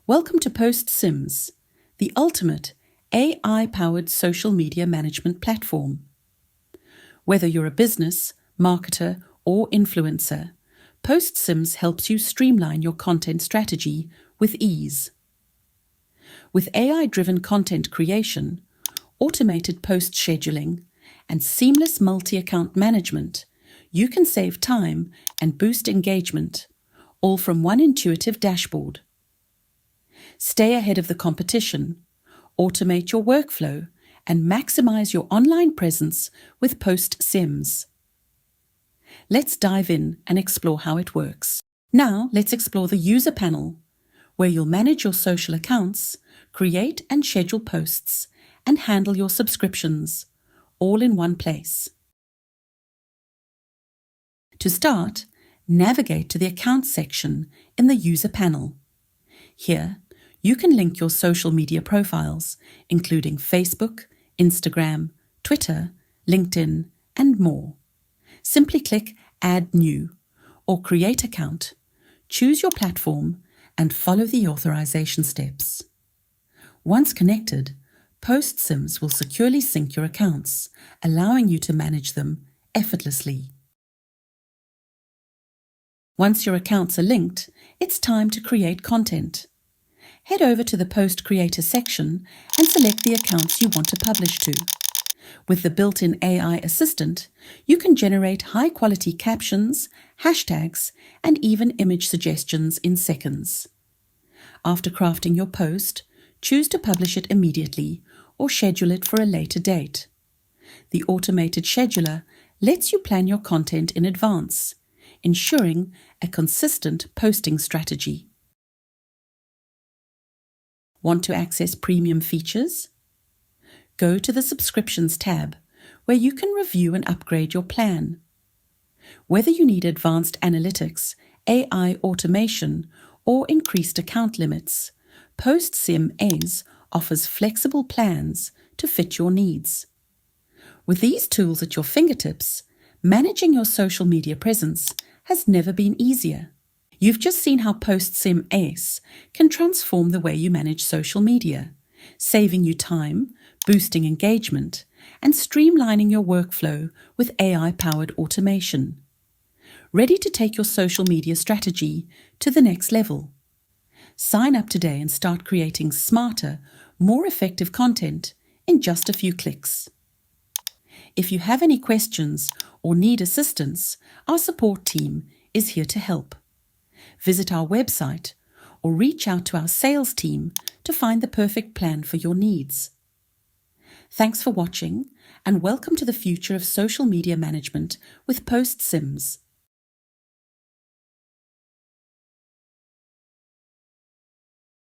Welcome to postSYMS, the ultimate AI-powered social media management platform. Whether you're a business, marketer, or influencer, postSYMS helps you streamline your content strategy with ease. With AI-driven content creation, automated post scheduling, and seamless multi-account management, you can save time and boost engagement, all from one intuitive dashboard. Stay ahead of the competition, automate your workflow, and maximize your online presence with postSYMS. Let's dive in and explore how it works. Now, let's explore the user panel, where you'll manage your social accounts, create and schedule posts, and handle your subscriptions, all in one place. To start, navigate to the Accounts section in the User panel. Here, you can link your social media profiles, including Facebook, Instagram, Twitter, LinkedIn, and more. Simply click Add New or Create Account, choose your platform, and follow the authorization steps. Once connected, postSYMS will securely sync your accounts, allowing you to manage them effortlessly. Once your accounts are linked, it's time to create content. Head over to the Post Creator section and select the accounts you want to publish to. With the built-in AI assistant, you can generate high-quality captions, hashtags, and even image suggestions in seconds. After crafting your post, choose to publish it immediately or schedule it for a later date. The automated scheduler lets you plan your content in advance, ensuring a consistent posting strategy. Want to access premium features? Go to the Subscriptions tab, where you can review and upgrade your plan. Whether you need advanced analytics, AI automation, or increased account limits, postSYMS offers flexible plans to fit your needs. With these tools at your fingertips, managing your social media presence has never been easier. You've just seen how postSYMS can transform the way you manage social media, saving you time, boosting engagement, and streamlining your workflow with AI-powered automation. Ready to take your social media strategy to the next level? Sign up today and start creating smarter, more effective content in just a few clicks. If you have any questions or need assistance, our support team is here to help. Visit our website or reach out to our sales team to find the perfect plan for your needs. Thanks for watching, and welcome to the future of social media management with postSYMS.